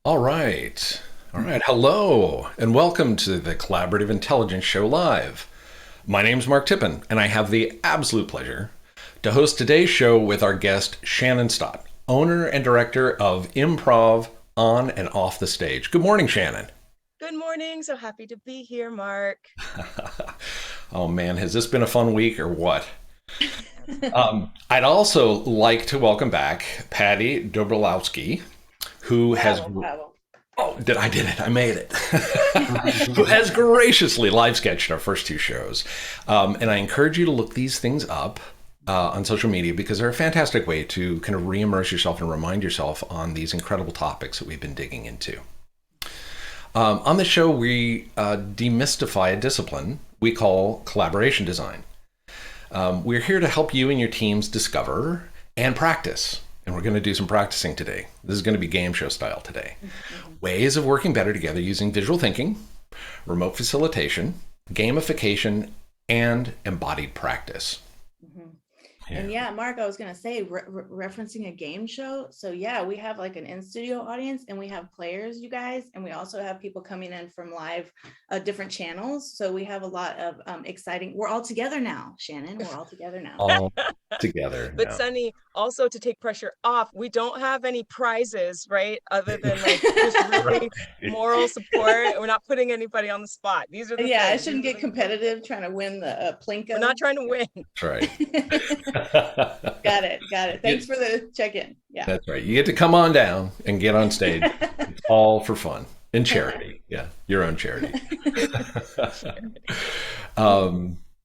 All right. All right. Hello, and welcome to the Collaborative Intelligence Show Live. My name's Mark Tippin, and I have the absolute pleasure to host today's show with our guest, Shannon Stott, owner and director of Improv on and off the stage. Good morning, Shannon. Good morning. So happy to be here, Mark. Oh man, has this been a fun week or what? Absolutely. I'd also like to welcome back Patty Dobrolowski, who has Bravo. did it. I made it. Who has graciously live sketched our first two shows. And I encourage you to look these things up on social media because they're a fantastic way to kind of re-immerse yourself and remind yourself on these incredible topics that we've been digging into. On the show, we demystify a discipline we call collaboration design. We're here to help you and your teams discover and practice. And we're going to do some practicing today. This is going to be game show style today. Ways of working better together using visual thinking, remote facilitation, gamification, and embodied practice. Mhm. Yeah. And yeah, Mark, I was going to say, referencing a game show. So yeah, we have like an in-studio audience and we have players, you guys, and we also have people coming in from live different channels. So we have a lot of exciting, we're all together now, Shannon, we're all together now. All together. But Yeah. Sunny, also to take pressure off, we don't have any prizes, right? Other than like just really moral support. We're not putting anybody on the spot. These are the Yeah, I things. shouldn't get competitive trying to win the Plinko. We're not trying to win. That's right. Got it. Thanks for the check-in. Yeah. That's right. You get to come on down and get on stage. It's all for fun and charity. Yeah, your own charity.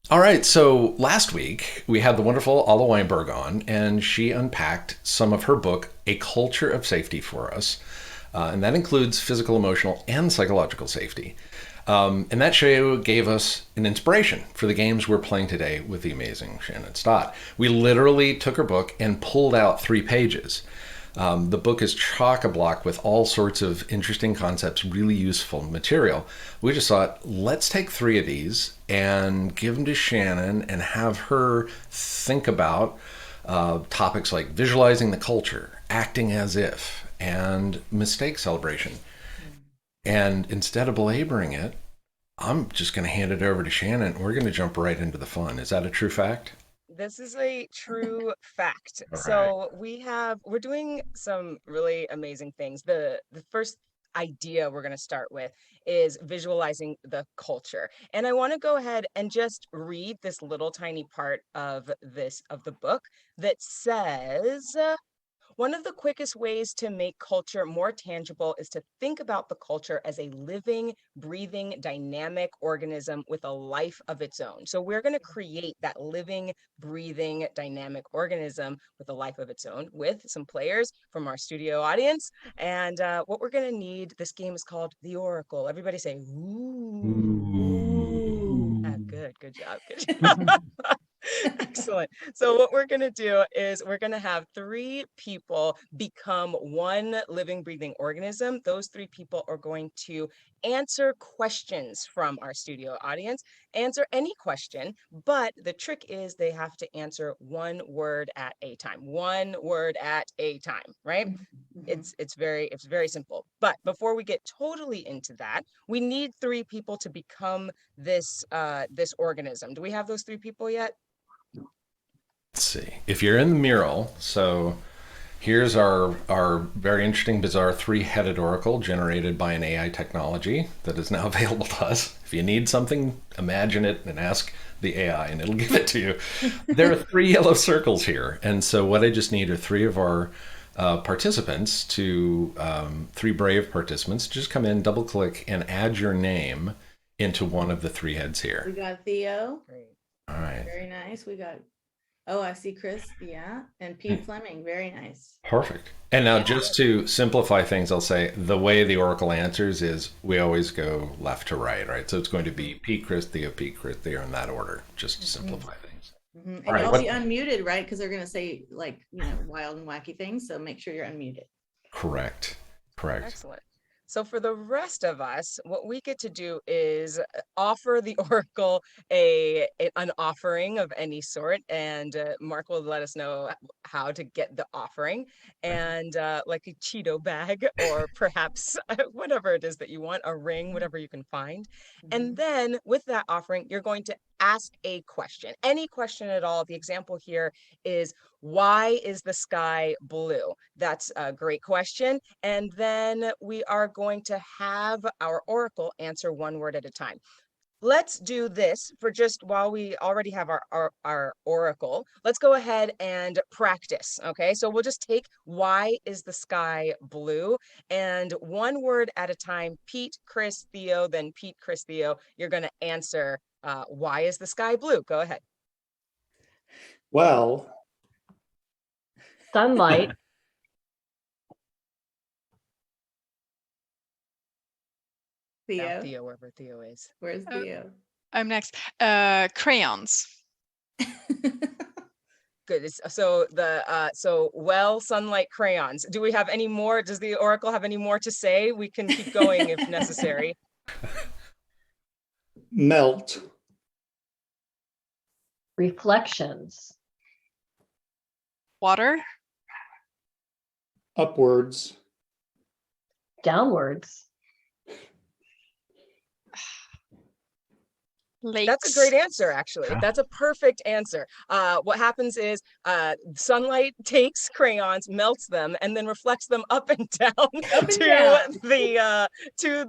All right. So last week we had the wonderful Alla Weinberg on, and she unpacked some of her book, A Culture of Safety, for us. And that includes physical, emotional, and psychological safety. And that show gave us an inspiration for the games we're playing today with the amazing Shannon Stott. We literally took her book and pulled out 3 pages. The book is chock-a-block with all sorts of interesting concepts, really useful material. We just thought, let's take 3 of these and give them to Shannon and have her think about topics like visualizing the culture, acting as if, and mistake celebration. And instead of belaboring it, I'm just going to hand it over to Shannon. We're going to jump right into the fun. Is that a true fact? This is a true fact. All right. So we're doing some really amazing things. The first idea we're going to start with is visualizing the culture. And I want to go ahead and just read this little tiny part of the book that says one of the quickest ways to make culture more tangible is to think about the culture as a living, breathing, dynamic organism with a life of its own. So we're going to create that living, breathing, dynamic organism with a life of its own with some players from our studio audience. And what we're going to need, this game is called The Oracle. Everybody say, ooh. Ah, Ooh. good job. Good job. Excellent. So what we're going to do is we're going to have 3 people become one living, breathing organism. Those 3 people are going to answer questions from our studio audience, answer any question, but the trick is they have to answer one word at a time, right? It's very simple. But before we get totally into that, we need 3 people to become this organism. Do we have those 3 people yet? Let's see. If you're in the mural, so here's our very interesting, bizarre 3-headed oracle generated by an AI technology that is now available to us. If you need something, imagine it and ask the AI and it'll give it to you. There are 3 yellow circles here. And so what I just need are 3 of our participants to 3 brave participants. Just come in, double click, and add your name into one of the 3 heads We here. got Theo. Great. All right. Very nice. We got, oh, I see Chris. Yeah. And Pete Fleming. Very nice. Perfect. And now, Yeah. just to simplify things, I'll say the way the Oracle answers is we always go left to right, right? So it's going to be Pete, Chris, Theo, in that order, just to simplify things. And All right. y'all be unmuted, right? Because they're going to say like, wild and wacky things. So make sure you're unmuted. Correct. Correct. Excellent. So for the rest of us, what we get to do is offer the oracle an offering of any sort, and Mark will let us know how to get the offering, and like a Cheeto bag, or perhaps whatever it is that you want, a ring, whatever you can find. And then with that offering, you're going to ask a question, any question at all. The example here is, why is the sky blue? That's a great question. And then we are going to have our oracle answer one word at a time. Let's do this for just while we already have our oracle. Let's go ahead and practice. Okay, so we'll just take, why is the sky blue? And one word at a time. Pete, Chris, Theo, then Pete, Chris, Theo. You're going to answer, why is the sky blue? Go ahead. Well, Sunlight. Now Theo, Theo, wherever Theo is. where's Theo? I'm next. Crayons. Good. So well, sunlight, crayons. Do we have any more? Does the oracle have any more to say? We can keep going if necessary. melt, Reflections. Water. upwards, Downwards. Lakes. That's a great answer, actually. That's a perfect answer. What happens is sunlight takes crayons, melts them, and then reflects them up and down to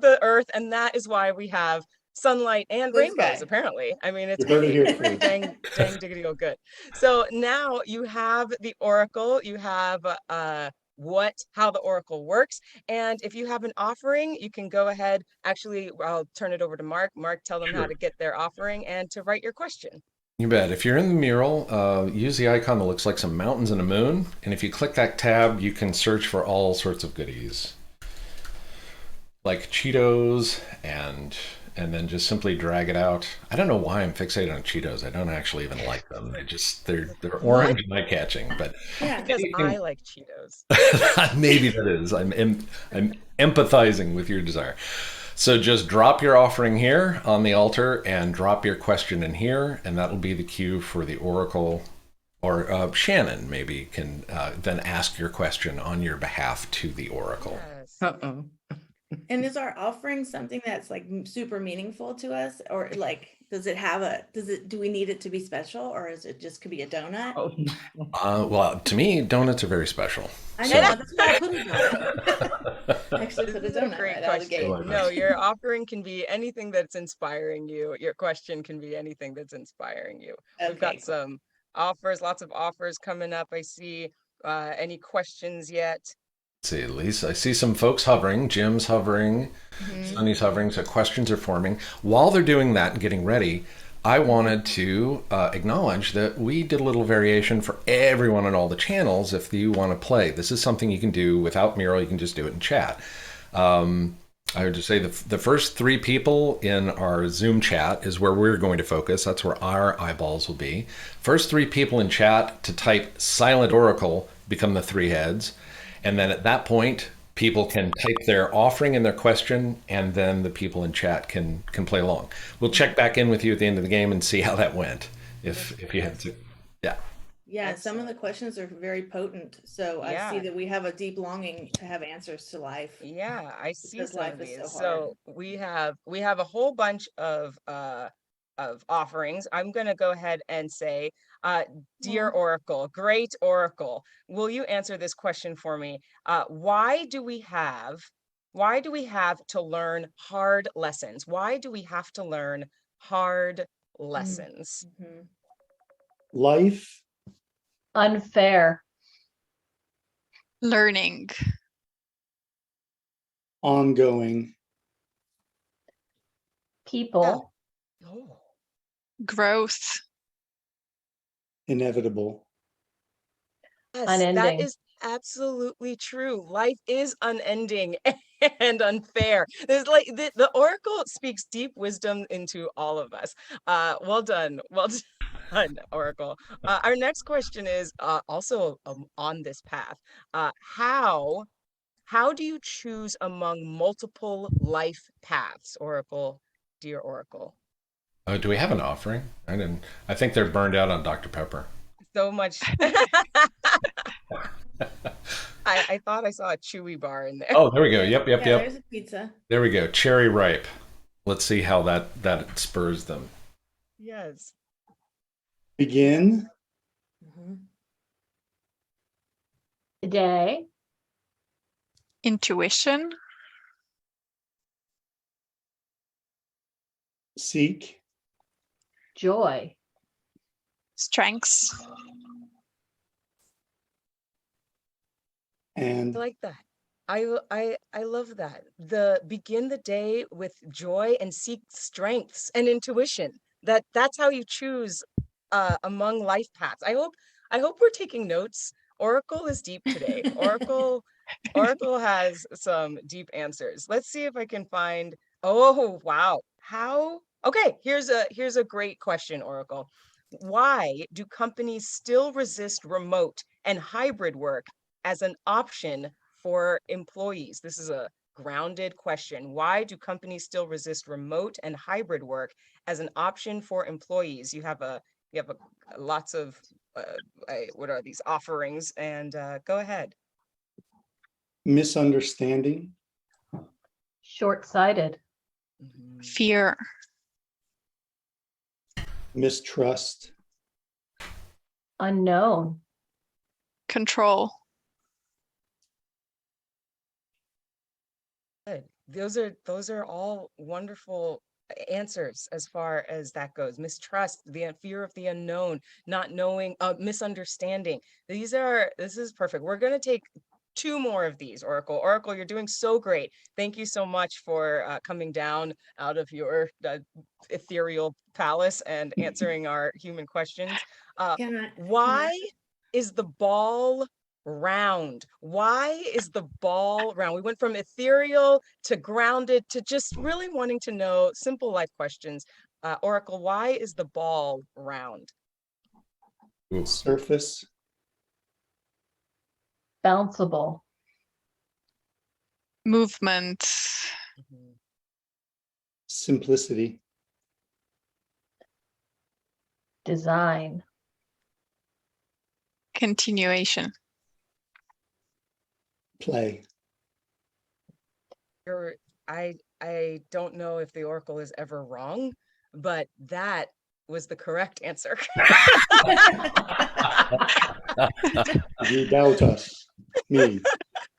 the earth, and that is why we have sunlight and Blue rainbows. sky. Apparently, I mean, it's You heard it here first. dang diggity oh good. So now you have the oracle. You have how the oracle works. And if you have an offering, you can go ahead. Actually, I'll turn it over to Mark. Mark, tell them how Sure. to get their offering and to write your question. You bet. If you're in the mural, use the icon that looks like some mountains and a moon. And if you click that tab, you can search for all sorts of goodies, like Cheetos, and then just simply drag it out. I don't know why I'm fixated on Cheetos. I don't actually even like them. They're orange and eye catching, but Yeah. Because anything- I like Cheetos. maybe that is. I'm empathizing with your desire. So just drop your offering here on the altar and drop your question in here, and that'll be the cue for the oracle, or Shannon maybe can then ask your question on your behalf to the oracle. Yes. Uh-oh. And is our offering something that's like super meaningful to us, or like do we need it to be special, or is it just could be a donut? Well, to me, donuts are very special. I So- know, that's why I put a donut. Actually put a This is donut great right out of the gate. question. No, your offering can be anything that's inspiring you. Your question can be anything that's inspiring you. We've got Okay, cool. some offers, lots of offers coming up. I see. Any questions yet? Let's see, Lisa, I see some folks hovering. Jim's hovering. Sunny's hovering. So questions are forming. While they're doing that and getting ready, I wanted to acknowledge that we did a little variation for everyone on all the channels. If you want to play, this is something you can do without Mural. You can just do it in chat. I would just say the first 3 people in our Zoom chat is where we're going to focus. That's where our eyeballs will be. First 3 people in chat to type Silent Oracle become the 3 heads. And then at that point, people can type their offering and their question, and then the people in chat can play along. We'll check back in with you at the end of the game and see how that went. If you have to, yeah. Yeah, some of the questions are very potent. So I see Yeah. that we have a deep longing to have answers to life. Yeah, I see Because some life of is so these. hard. So we have a whole bunch of offerings. I'm gonna go ahead and say, dear Aw. Oracle, great Oracle, will you answer this question for me? Why do we have to learn hard lessons? Why do we have to learn hard lessons? Mhm. life, Unfair. Learning. ongoing, People. Oh. Growth. inevitable, Yes, that Unending. is absolutely true. Life is unending and unfair. There's like the oracle speaks deep wisdom into all of us. Well done. Well done, Oracle. Our next question is also on this path. How How do you choose among multiple life paths? Oracle, dear Oracle. Oh, do we have an offering? I didn't. I think they're burned out on Dr. Pepper. So much. I thought I saw a Chewy bar in there. Oh, there we go. Yep, yep, Yeah, yep. there's a pizza. There we go. Cherry ripe. Let's see how that spurs them. Yes. Begin, Today, Intuition. seek, joy, Strengths. I and like that. I love that. The begin the day with joy and seek strengths and intuition. That's how you choose among life paths. I hope we're taking notes. Oracle is deep today. Oracle has some deep answers. Let's see if I can find. Oh, wow. How? Okay, here's a great question, Oracle. Why do companies still resist remote and hybrid work as an option for employees? This is a grounded question. Why do companies still resist remote and hybrid work as an option for employees? You have lots of what are these offerings? And go ahead. misunderstanding, short-sighted, Fear. mistrust, unknown, Control. Good. Those are all wonderful answers as far as that goes. Mistrust, the fear of the unknown, not knowing, misunderstanding. This is perfect. We're gonna take two more of these, Oracle. Oracle, you're doing so great. Thank you so much for coming down out of your ethereal palace and answering our human questions. Why is the ball round? Why is the ball round? We went from ethereal to grounded to just really wanting to know simple life questions. Oracle, why is the ball round? Ooh. surface, bounceable, Movement. simplicity, design, Continuation. play. I don't know if the Oracle is ever wrong, but that was the correct answer. You doubt us, me.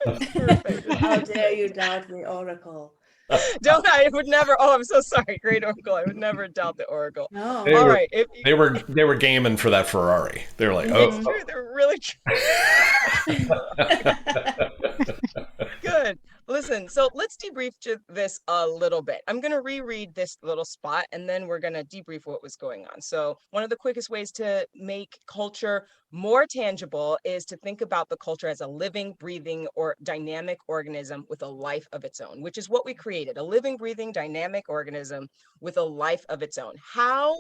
Perfect. How dare you doubt the Oracle? I would never. Oh, I'm so sorry, great Oracle. I would never doubt the Oracle. No. They All were- right. If you, They were gaming for that Ferrari. They were like, it's oh, true. They're really good. Listen, so let's debrief this a little bit. I'm going to reread this little spot and then we're going to debrief what was going on. So one of the quickest ways to make culture more tangible is to think about the culture as a living, breathing, or dynamic organism with a life of its own, which is what we created, a living, breathing, dynamic organism with a life of its own. How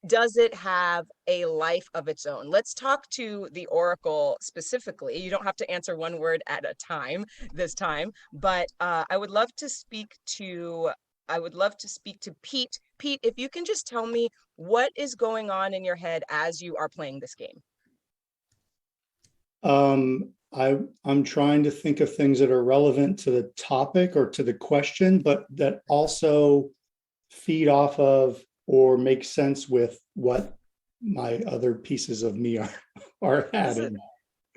does it have a life of its own? Let's talk to the Oracle specifically. You don't have to answer one word at a time this time, but I would love to speak to Pete. Pete, if you can just tell me what is going on in your head as you are playing this game. I'm trying to think of things that are relevant to the topic or to the question, but that also feed off of or make sense with what my other pieces of me are added.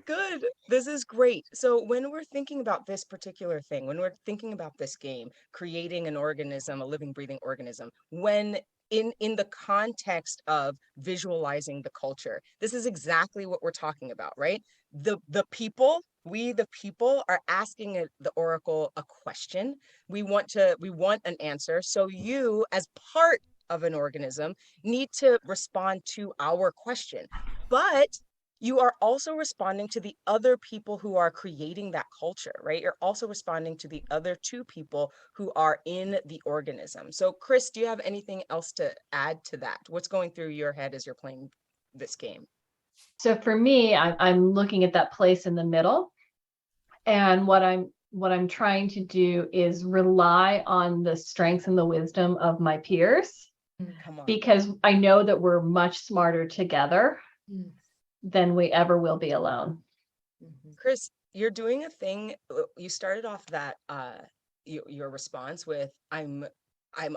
Good. This is great. So when we're thinking about this particular thing, when we're thinking about this game, creating an organism, a living, breathing organism, when in the context of visualizing the culture, this is exactly what we're talking about, right? The people, we the people are asking the Oracle a question. We want an answer. So you, as part of an organism, need to respond to our question. But you are also responding to the other people who are creating that culture, right? You're also responding to the other two people who are in the organism. So Chris, do you have anything else to add to that? What's going through your head as you're playing this game? So for me, I'm looking at that place in the middle. And what I'm what I'm trying to do is rely on the strengths and the wisdom of my peers, Come on. because I know that we're much smarter together Mm. than we ever will be alone. Mhm. Chris, you're doing a thing. You started off that your response with I'm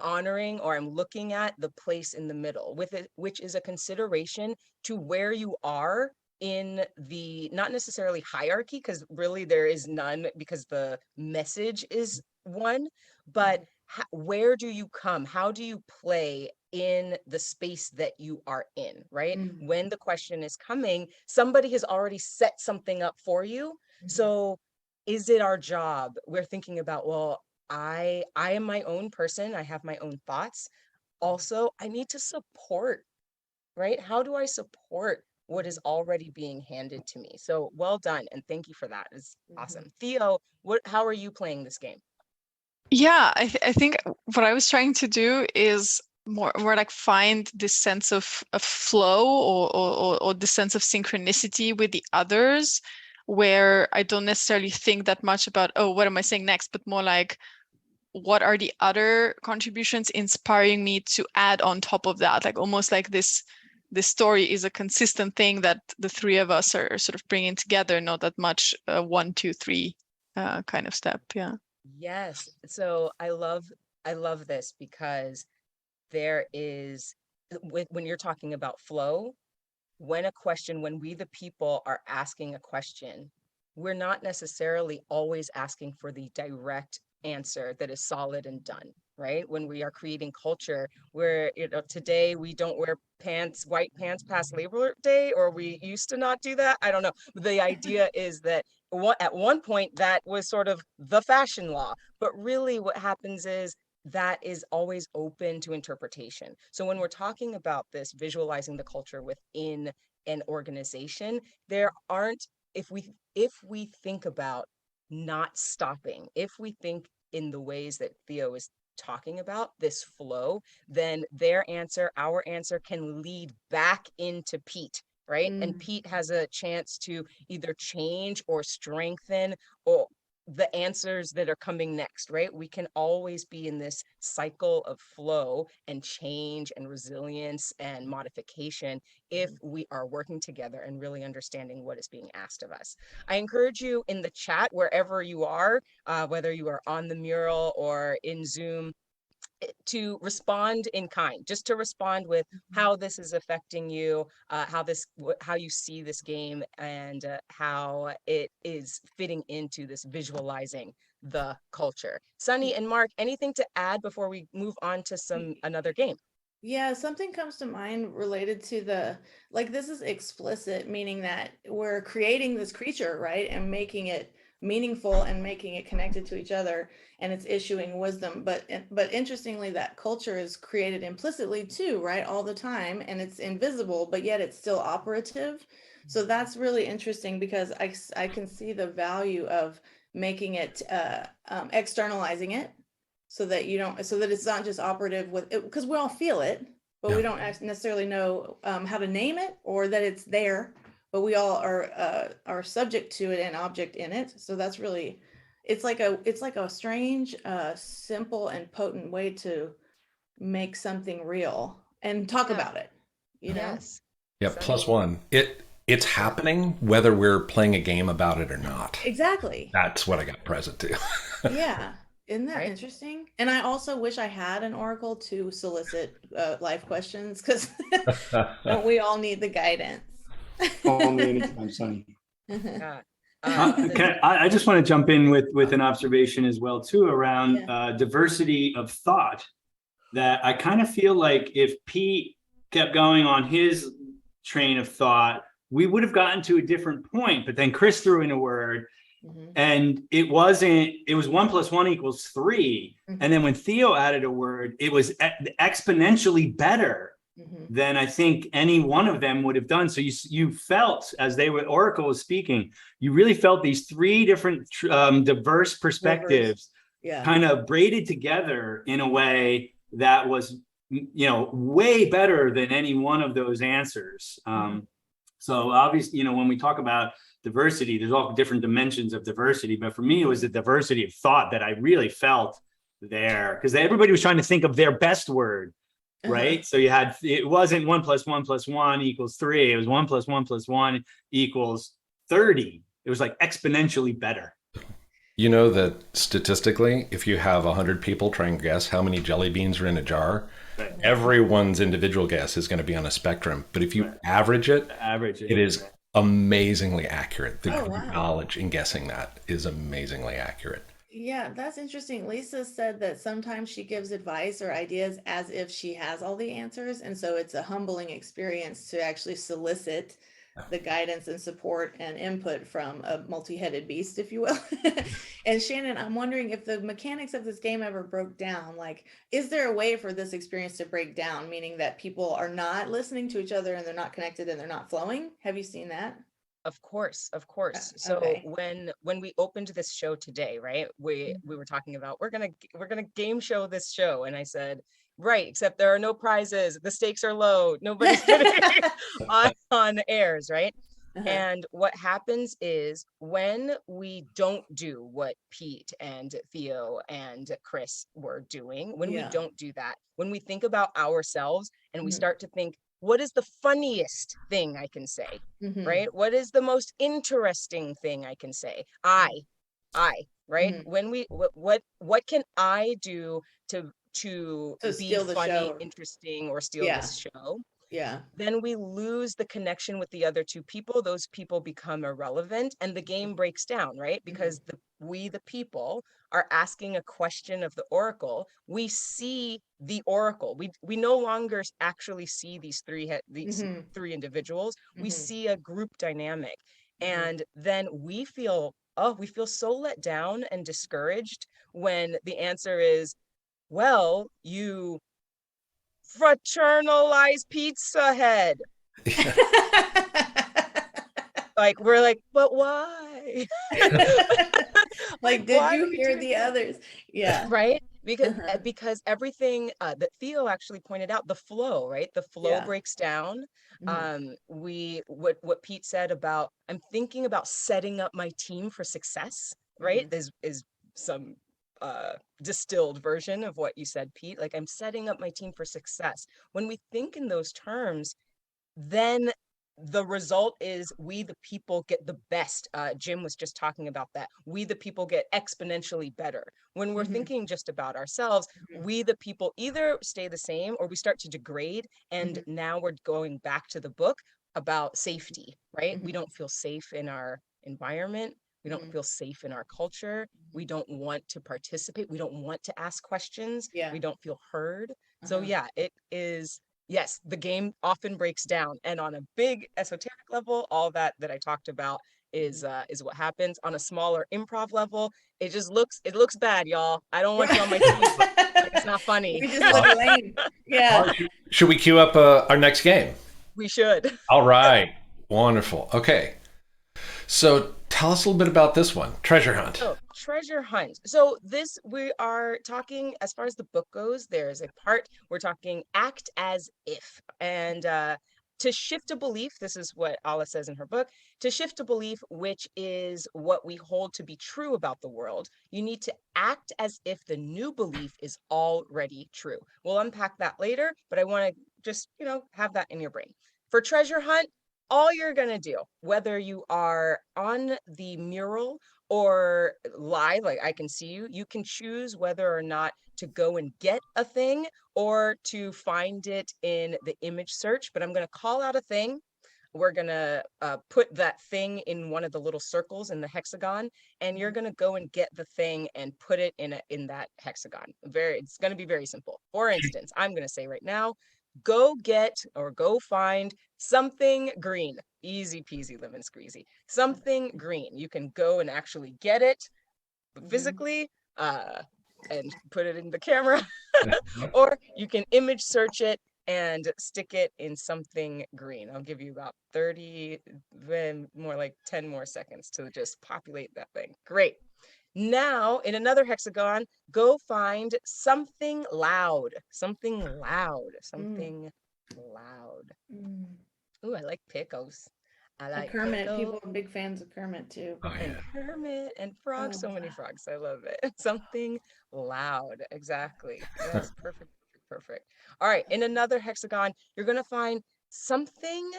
honoring, or I'm looking at the place in the middle with it, which is a consideration to where you are in the, not necessarily hierarchy, because really there is none, because the message is one, but where do you come? How do you play in the space that you are in, right? Mm. When the question is coming, somebody has already set something up for you. So is it our job? We're thinking about, well, I am my own person. I have my own thoughts. Also, I need to support, right? How do I support what is already being handed to me? So well done, and thank you for that. It's awesome. Theo, how are you playing this game? Yeah, I think what I was trying to do is more like find this sense of flow, or the sense of synchronicity with the others, where I don't necessarily think that much about, oh, what am I saying next, but more like, what are the other contributions inspiring me to add on top of that? Like almost like this story is a consistent thing that the three of us are sort of bringing together, not that much 1, 2, 3 kind of step. Yeah. Yes. So I love this, because there is, when you're talking about flow, when we the people are asking a question, we're not necessarily always asking for the direct answer that is solid and done, right? When we are creating culture, where, today we don't wear white pants past Labor Day, or we used to not do that. I don't know. The idea is that at one point that was sort of the fashion law, but really what happens is that is always open to interpretation. So when we're talking about this, visualizing the culture within an organization, there aren't, if we think about not stopping, if we think in the ways that Theo is talking about, this flow, then our answer can lead back into Pete, right? And Pete has a chance to either change or strengthen, or the answers that are coming next, right? We can always be in this cycle of flow and change and resilience and modification if we are working together and really understanding what is being asked of us. I encourage you in the chat, wherever you are, whether you are on the mural or in Zoom, to respond in kind, just to respond with how this is affecting you, how you see this game, and how it is fitting into this visualizing the culture. Sunny and Mark, anything to add before we move on to another game? Yeah, something comes to mind related to this is explicit, meaning that we're creating this creature, right? And making it meaningful and making it connected to each other, and it's issuing wisdom. But interestingly, that culture is created implicitly too, right? All the time, and it's invisible, but yet it's still operative. So that's really interesting, because I can see the value of making it, externalizing it, so that it's not just operative with it, because we all feel it, but we don't necessarily know how to name it, or that it's there, but we all are subject to it and object in it. So that's really, it's like a strange, simple and potent way to make something real and talk about it, you know? Yes. Yeah, Sunny? plus one. It's happening whether we're playing a game about it or not. Exactly. That's what I got present to. Yeah. Isn't that Right. interesting? And I also wish I had an oracle to solicit life questions, because we all need the guidance. Call me anytime, Sunny. Yeah. I just want to jump in with an observation as well too around diversity of thought. That I kind of feel like if Pete kept going on his train of thought, we would have gotten to a different point. But then Chris threw in a word, and it was 1 + 1 = 3. And then when Theo added a word, it was exponentially better than I think any one of them would have done. So you felt, as Oracle was speaking, you really felt these 3 different diverse perspectives kind of braided together in a way that was, way better than any one of those answers. So obviously, when we talk about diversity. There's all different dimensions of diversity, but for me, it was the diversity of thought that I really felt there, because everybody was trying to think of their best word, right? So you had, it wasn't 1 + 1 + 1 = 3. It was 1 + 1 + 1 = 30. It was like exponentially better. You know that statistically, if you have 100 people try and guess how many jelly beans are in a jar, Right. everyone's individual guess is going to be on a spectrum. But if you average it, it is amazingly accurate. The knowledge in guessing that is amazingly accurate. Yeah, that's interesting. Lisa said that sometimes she gives advice or ideas as if she has all the answers. And so it's a humbling experience to actually solicit the guidance and support and input from a multi-headed beast, if you will. And Shannon, I'm wondering if the mechanics of this game ever broke down. Like, is there a way for this experience to break down, meaning that people are not listening to each other and they're not connected and they're not flowing? Have you seen that? Of course, of course. So Okay. when we opened this show today, right? We were talking about we're gonna game show this show, and I said, right, except there are no prizes, the stakes are low, nobody's getting on airs, right? And what happens is when we don't do what Pete and Theo and Chris were doing, when we don't do that, when we think about ourselves and we start to think, what is the funniest thing I can say, right? What is the most interesting thing I can say? I, right? When we, what can I do to be funny, show. interesting, or steal this show? Yeah. Then we lose the connection with the other two people. Those people become irrelevant and the game breaks down, right? Because we, the people, are asking a question of the oracle. We see the oracle. We no longer actually see these three individuals. We see a group dynamic. And then we feel so let down and discouraged when the answer is, well, you fraternalize Pizza Head. Like, we're like, but why? Like, did you hear the others? Yeah. Right? Because everything that Theo actually pointed out, the flow, right? The flow breaks down. What Pete said about, I'm thinking about setting up my team for success, right? This is some distilled version of what you said, Pete. Like, I'm setting up my team for success. When we think in those terms, then the result is we, the people, get the best. Jim was just talking about that. We, the people, get exponentially better. When we're thinking just about ourselves, we, the people, either stay the same or we start to degrade. And now we're going back to the book about safety, right? We don't feel safe in our environment. We don't feel safe in our culture. We don't want to participate. We don't want to ask questions. We don't feel heard. So yeah, it is. Yes, the game often breaks down, and on a big esoteric level, all that I talked about is what happens. On a smaller improv level, it looks bad, y'all. I don't want you on my team. But it's not funny. We just look lame. Yeah. Should we queue up our next game? We should. All right, wonderful. Okay, so tell us a little bit about this one, Treasure Hunt. Oh, Treasure Hunt. So we are talking, as far as the book goes, there's a part we're talking act as if. And to shift a belief, this is what Ala says in her book, to shift a belief, which is what we hold to be true about the world, you need to act as if the new belief is already true. We'll unpack that later, but I want to just, have that in your brain. For Treasure Hunt, all you're going to do, whether you are on the mural or live, like I can see you, you can choose whether or not to go and get a thing or to find it in the image search. But I'm going to call out a thing. We're going to put that thing in one of the little circles in the hexagon, and you're going to go and get the thing and put it in that hexagon. It's going to be very simple. For instance, I'm going to say right now, go get or go find something green. Easy peasy lemon squeezy. Something green. You can go and actually get it physically and put it in the camera, or you can image search it and stick it in something green. I'll give you about 30, more like 10 more seconds to just populate that thing. Great. Now, in another hexagon, go find something loud, something loud, something loud. Ooh, I like pickles. I like Kermit. pickles. People are big fans of Kermit too. Oh, And yeah. Kermit and frogs, so many wow. frogs. I love it. Something loud. Exactly. Yes, perfect, perfect, perfect. All right, in another hexagon, you're gonna find something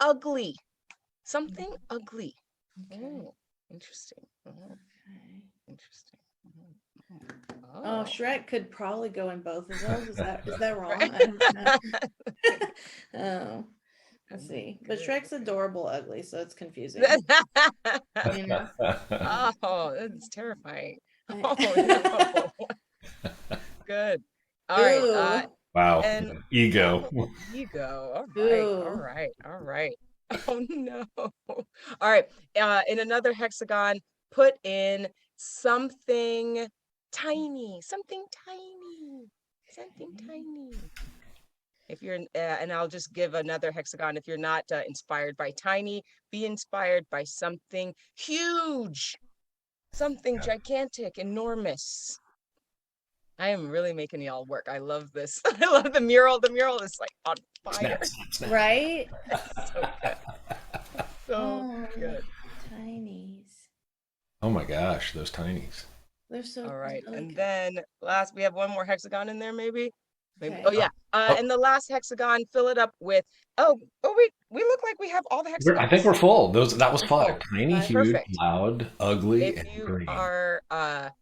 ugly. Something ugly. Okay. Oh, interesting. Oh, Okay. interesting. Oh, Shrek could probably go in both of those. Is that wrong? Right. I don't know. Oh, let's see. But Good, Shrek's okay. adorable ugly, so it's confusing. You know? Oh, that's terrifying. I- Oh no. Good. All right. Ooh. Wow. And Ego. oh, ego. All right. All Ooh. right. All right. Oh no. All right. In another hexagon, put in something tiny. Something tiny. Something tiny. If you're, and I'll just give another hexagon. If you're not inspired by tiny, be inspired by something huge, something gigantic, enormous. I am really making y'all work. I love this. I love the mural. The mural is like on fire. Snap, snap, snap. Right? So good. So Oh, good. tinies. Oh my gosh, those tinies. They're so All right. And delicate. then last, we have one more hexagon in there, maybe. Maybe. Okay. Oh yeah. Oh. And the last hexagon, fill it up with. Oh, we look like we have all the hexagons. I think we're full. That was We're 5. full. Tiny, Five. huge, Perfect. loud, ugly, If and you green. are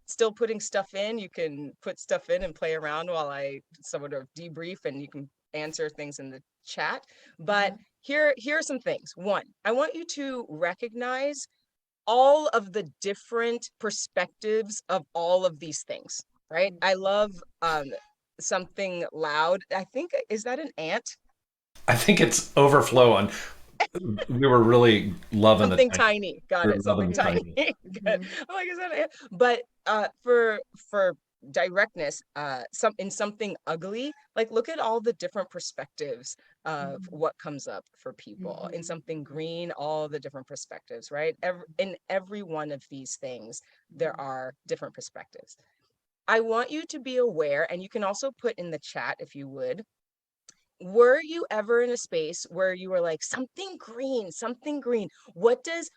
still putting stuff in, you can put stuff in and play around while I sort of debrief, and you can answer things in the chat. But here are some things. One, I want you to recognize all of the different perspectives of all of these things, right? I love something loud. I think, is that an ant? I think it's overflow on. We were really loving Something the tiny. Got we it. were loving Something the tiny. tiny. Good. I'm like, is that it? But for directness, in something ugly, like look at all the different perspectives of what comes up for people. In something green, all the different perspectives, right? In every one of these things, there are different perspectives. I want you to be aware, and you can also put in the chat if you would. Were you ever in a space where you were like, something green, something green? What does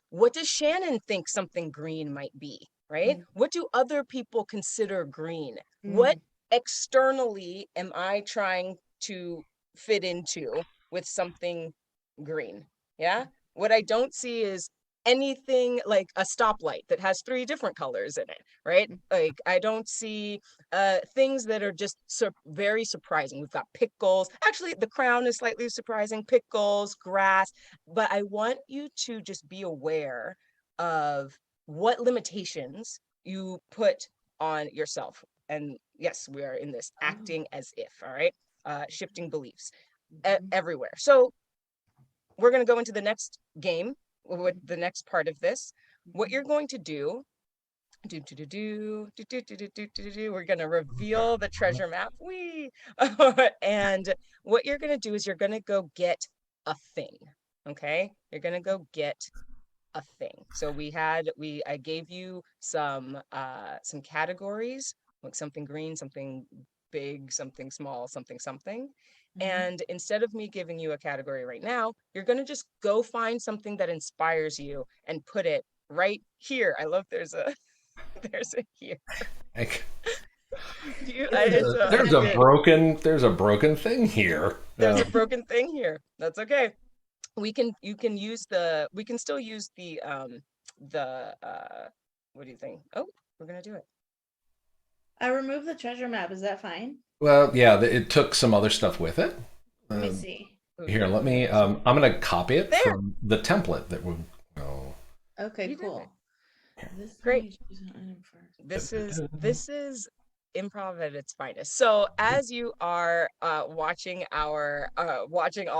Shannon think something green might be, right? What do other people consider green? What externally am I trying to fit into with something green? Yeah. What I don't see is anything like a stoplight that has 3 different colors in it, right? Like I don't see things that are just very surprising. We've got pickles. Actually, the crown is slightly surprising. Pickles, grass. But I want you to just be aware of what limitations you put on yourself. And yes, we are in this acting as if, all right? Shifting beliefs everywhere. So we're going to go into the next game with the next part of this. What you're going to do, we're going to reveal the treasure map. And what you're going to do is you're going to go get a thing. Okay. You're going to go get a thing. So I gave you some categories, like something green, something big, something small, something. And instead of me giving you a category right now, you're going to just go find something that inspires you and put it right here. I love there's a here. There's a broken thing here. There's a broken thing here. That's okay. You can still use the what do you think? Oh, we're gonna do it. I removed the treasure map. Is that fine? Well, yeah, it took some other stuff with it. Let me see. Here, let me. I'm going to copy it from the template that would go. Okay, cool. Great. This is improv at its finest. So as you are watching all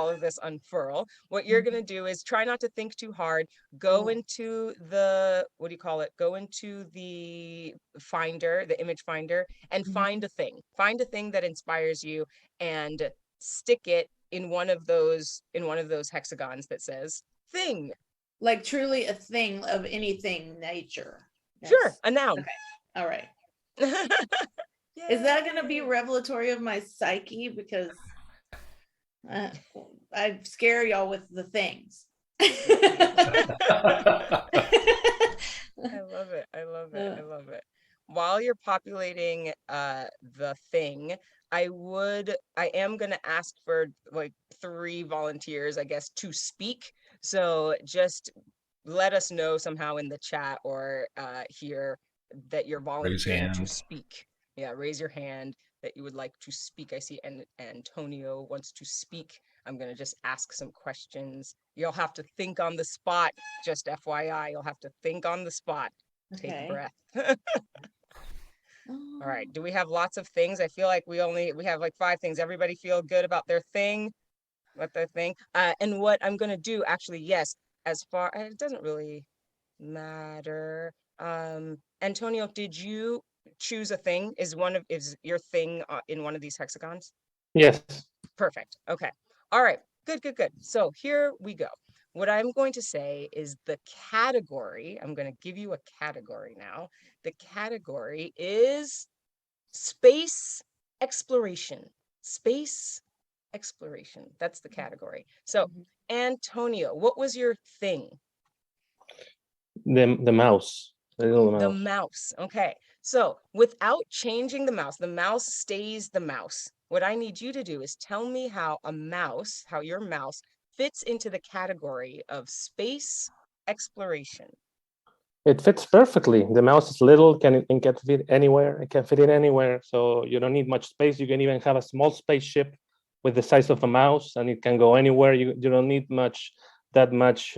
of this unfurl, what you're going to do is try not to think too hard. Go into the, what do you call it? Go into the finder, the image finder, and find a thing. Find a thing that inspires you and stick it in one of those hexagons that says thing. Like truly a thing of anything nature. Yes. Sure, a noun. Okay. All right. Is that going to be revelatory of my psyche? Because I scare y'all with the things. I love it. I love it. I love it. While you're populating the thing, I am gonna ask for like 3 volunteers, I guess, to speak. So just let us know somehow in the chat or here that you're Raise volunteering to hand. speak. Yeah, raise your hand that you would like to speak. I see Antonio wants to speak. I'm gonna just ask some questions. You'll have to think on the spot, just FYI, you'll have to think on the spot. Take a Okay. breath. All right, do we have lots of things? I feel like we have like 5 things. Everybody feel good about their thing, and what I'm gonna do, actually, yes, as far, it doesn't really matter. Antonio, did you choose a thing? Is your thing in one of these hexagons? Yes. Perfect. Okay. All right. Good, good, good. So here we go. What I'm going to say is the category. I'm going to give you a category now. The category is space exploration. Space exploration. That's the category. So, Antonio, what was your thing? The mouse. The little The mouse. mouse. Okay. So without changing the mouse stays the mouse. What I need you to do is tell me how your mouse fits into the category of space exploration. It fits perfectly. The mouse is little, can fit anywhere. It can fit in anywhere, so you don't need much space. You can even have a small spaceship with the size of a mouse, and it can go anywhere. You don't need that much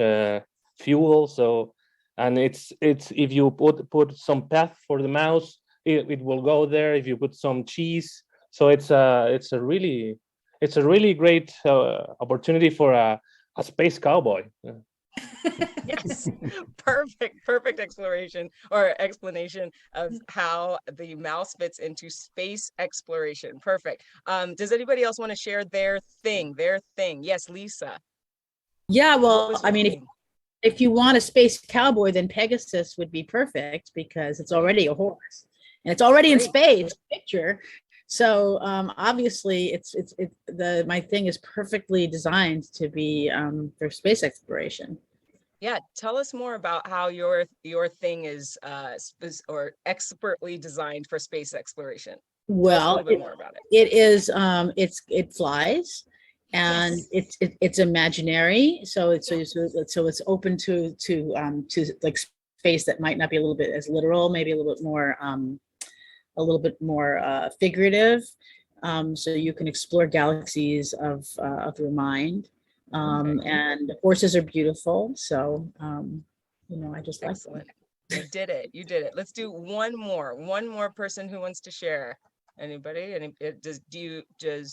fuel. So, and it's if you put some path for the mouse, it will go there. If you put some cheese, so it's a really great opportunity for a space cowboy. Yes, perfect exploration or explanation of how the mouse fits into space exploration. Perfect. Does anybody else want to share their thing? Yes, Lisa. Yeah, What well, was I your mean, thing? if you want a space cowboy, then Pegasus would be perfect because it's already a horse and it's already in Great. space picture. So obviously, my thing is perfectly designed to be for space exploration. Yeah, tell us more about how your thing is or expertly designed for space exploration. Tell us a Well, little bit more about it. it is it flies, and Yes. it's imaginary, so it's open to like space that might not be a little bit as literal, maybe a little bit more figurative. So you can explore galaxies of your mind. And the horses are beautiful. So, I just like them. Excellent. You did it. Let's do one more person who wants to share. Anybody? Does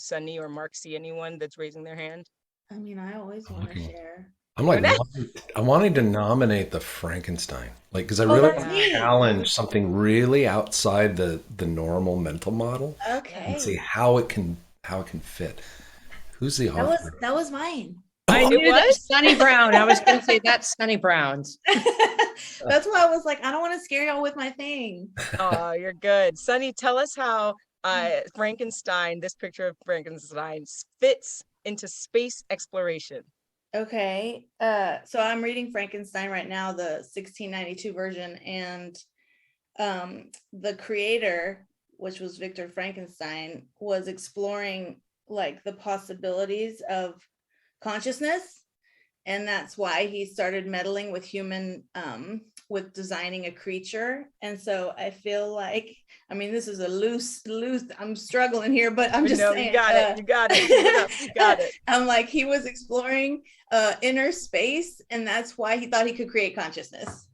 Sunny or Mark see anyone that's raising their hand? I mean, I always want to share. I'm like, I wanted to nominate the Frankenstein, like, because I Oh, really that's want to neat. challenge something really outside the normal mental model and Okay. see how it can fit. Who's the author? That was mine. I It knew that was? Sunny Brown. I was going to say that's Sunny Brown's. That's why I was like, I don't want to scare y'all with my thing. Oh, you're good. Sunny, tell us how Frankenstein, this picture of Frankenstein, fits into space exploration. Okay. So I'm reading Frankenstein right now, the 1692 version, and the creator, which was Victor Frankenstein, was exploring like the possibilities of consciousness, and that's why he started meddling with with designing a creature. And so I feel like, I mean, this is a loose I'm struggling here, but I'm just saying, you got it. You got it. I'm like, he was exploring inner space, and that's why he thought he could create consciousness.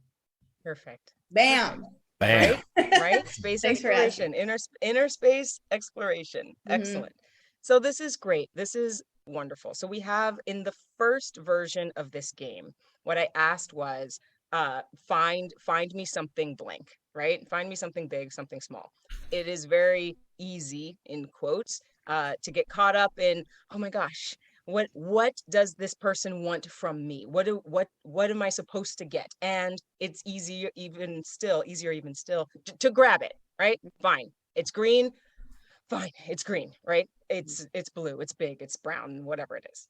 Perfect. Bam. Bam. Right? Space Thanks for exploration, inner space exploration. Excellent. So this is great. This is wonderful. So we have, in the first version of this game, what I asked was find me something blank, right? Find me something big, something small. It is very easy, in quotes, to get caught up in, oh my gosh, what does this person want from me? What am I supposed to get? And it's easier even still to grab it, right? Fine. It's green. Fine, it's green, right? It's blue, it's big, it's brown, whatever it is.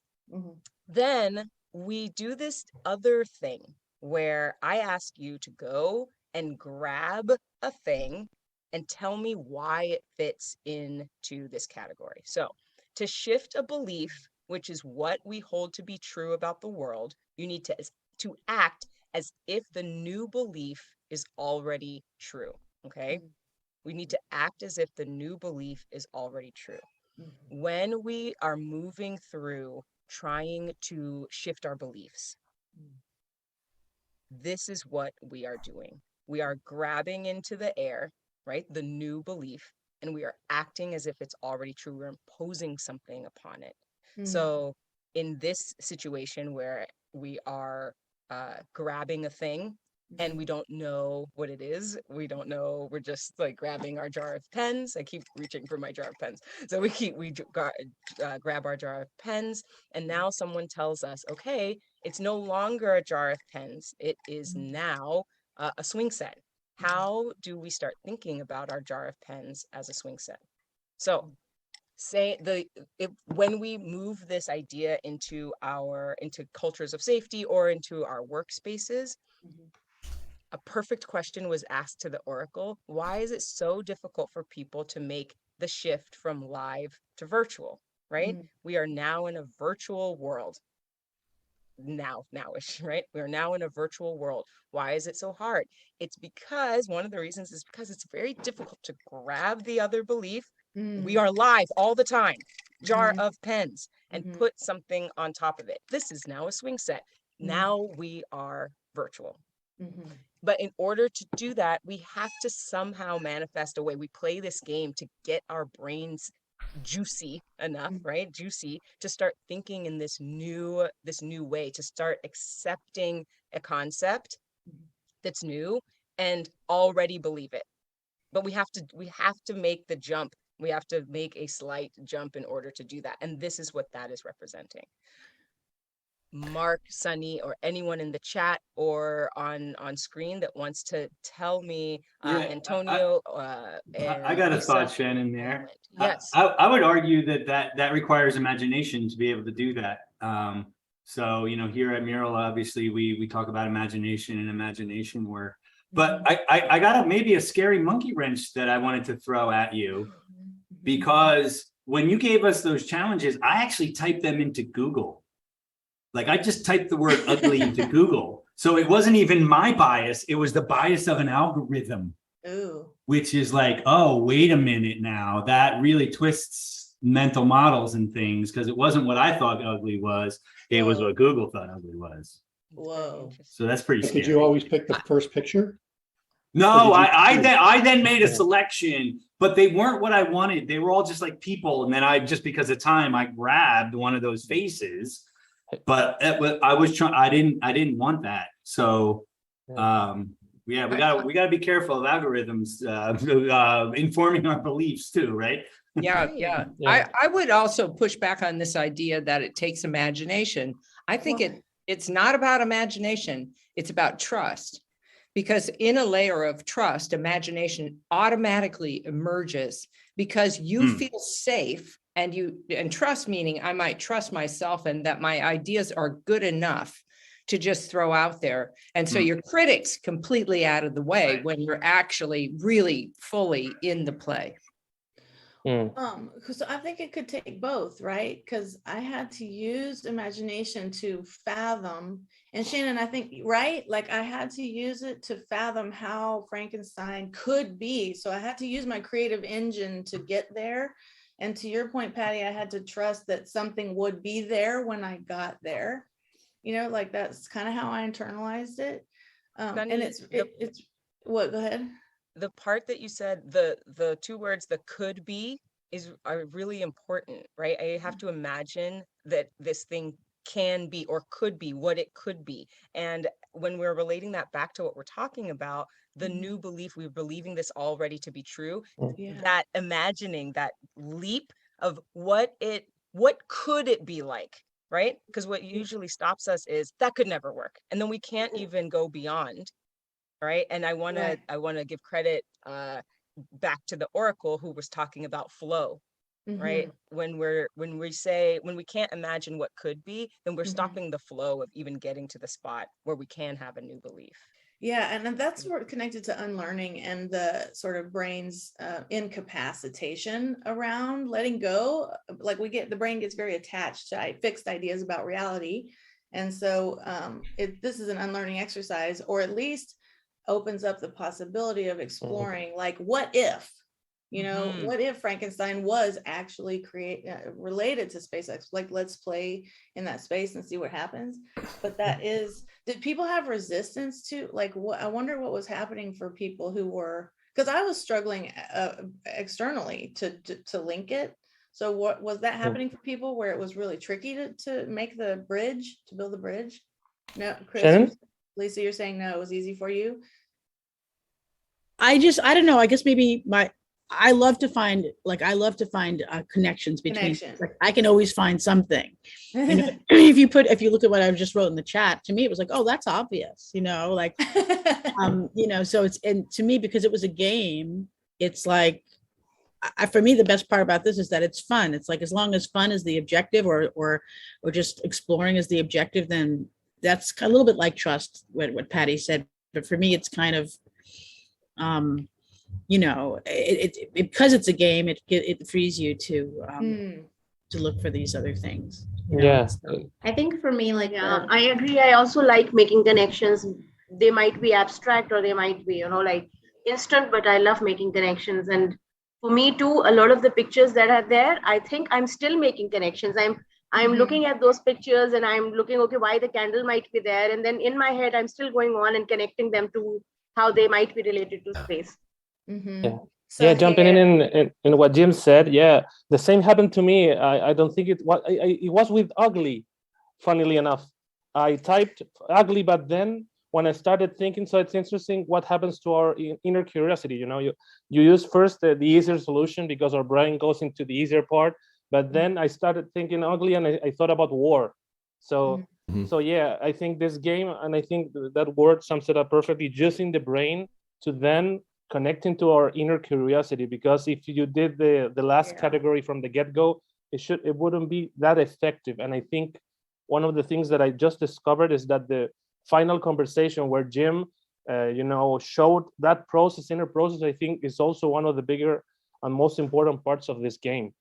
Then we do this other thing where I ask you to go and grab a thing and tell me why it fits into this category. So to shift a belief, which is what we hold to be true about the world, you need to act as if the new belief is already true. Okay. We need to act as if the new belief is already true. When we are moving through trying to shift our beliefs, this is what we are doing. We are grabbing into the air, right? The new belief, and we are acting as if it's already true. We're imposing something upon it. So in this situation where we are grabbing a thing and we don't know what it is, we don't know, we're just like grabbing our jar of pens. I keep reaching for my jar of pens. So we grab our jar of pens, and now someone tells us, okay, it's no longer a jar of pens. It is now a swing set. How do we start thinking about our jar of pens as a swing set? So when we move this idea into cultures of safety or into our workspaces, a perfect question was asked to the Oracle. Why is it so difficult for people to make the shift from live to virtual, right? We are now in a virtual world. Nowish, right? We are now in a virtual world. Why is it so hard? It's because one of the reasons is because it's very difficult to grab the other belief. We are live all the time, jar of pens, and put something on top of it. This is now a swing set. Now we are virtual. But in order to do that, we have to somehow manifest a way. We play this game to get our brains juicy enough, right? Juicy to start thinking in this new way, to start accepting a concept that's new and already believe it. But we have to make the jump. We have to make a slight jump in order to do that. And this is what that is representing. Mark, Sunny, or anyone in the chat or on screen that wants to tell me, Antonio, I got a thought, Shannon, there. Yes. I would argue that requires imagination to be able to do that. So, here at MURAL, obviously, we talk about imagination and imagination work. But I got maybe a scary monkey wrench that I wanted to throw at you, because when you gave us those challenges, I actually typed them into Google. Like, I just typed the word ugly into Google. So it wasn't even my bias. It was the bias of an algorithm. Ooh. Which is like, oh, wait a minute now. That really twists mental models and things, because it wasn't what I thought ugly was. It was what Google thought ugly was. Whoa. So that's pretty scary. Did you always pick the first picture? No, I then made a selection, but they weren't what I wanted. They were all just like people. And then just because of time, I grabbed one of those faces. But I didn't want that. So we gotta be careful of algorithms informing our beliefs too, right? Yeah. I would also push back on this idea that it takes imagination. I think it's not about imagination, it's about trust. Because in a layer of trust, imagination automatically emerges because you feel safe. And trust, meaning I might trust myself and that my ideas are good enough to just throw out there. And so your critic's completely out of the way when you're actually really fully in the play. So I think it could take both, right? Because I had to use imagination to fathom, and Shannon, I think, right? Like, I had to use it to fathom how Frankenstein could be. So I had to use my creative engine to get there. And to your point, Patty, I had to trust that something would be there when I got there. Like, that's kind of how I internalized it. And it's what? Go ahead. The part that you said, the two words, the could be, are really important, right? I have to imagine that this thing can be or could be what it could be. And when we're relating that back to what we're talking about, the new belief, we're believing this already to be true, that imagining, that leap of what could it be like, right? Because what usually stops us is that could never work. And then we can't even go beyond, right? And I want to give credit back to the Oracle, who was talking about flow, right? When we can't imagine what could be, then we're stopping the flow of even getting to the spot where we can have a new belief. Yeah, and that's sort of connected to unlearning and the sort of brain's incapacitation around letting go. Like the brain gets very attached to fixed ideas about reality. And so this is an unlearning exercise, or at least opens up the possibility of exploring, like, what if, what if Frankenstein was actually related to SpaceX? Like, let's play in that space and see what happens. But did people have resistance to, like, I wonder what was happening for people who were, because I was struggling externally to link it. So what was that happening for people where it was really tricky to make the bridge, to build the bridge? No, Chris, Lisa, you're saying no, it was easy for you? I don't know. I guess maybe I love to find connections between. Like, I can always find something. If you look at what I just wrote in the chat, to me it was like, oh, that's obvious. Like, So it's, and to me, because it was a game, it's like, for me, the best part about this is that it's fun. It's like, as long as fun is the objective, or just exploring is the objective, then that's a little bit like trust, what Patty said. But for me, it's kind of, because it's a game, it frees you to look for these other things. I think for me, like, I agree. I also like making connections. They might be abstract, or they might be, like instant, but I love making connections. And for me too, a lot of the pictures that are there, I think I'm still making connections. I'm looking at those pictures and I'm looking, okay, why the candle might be there. And then in my head, I'm still going on and connecting them to how they might be related to space. Jumping in what Jim said. The same happened to me. I don't think it was with ugly, funnily enough. I typed ugly, but then when I started thinking, so it's interesting what happens to our inner curiosity. You use first the easier solution because our brain goes into the easier part, but then I started thinking ugly, and I thought about war. So I think this game, and I think that word sums it up perfectly, using the brain to then connecting to our inner curiosity. Because if you did the last category from the get-go, it wouldn't be that effective. And I think one of the things that I just discovered is that the final conversation where Jim showed that inner process, I think is also one of the bigger and most important parts of this game.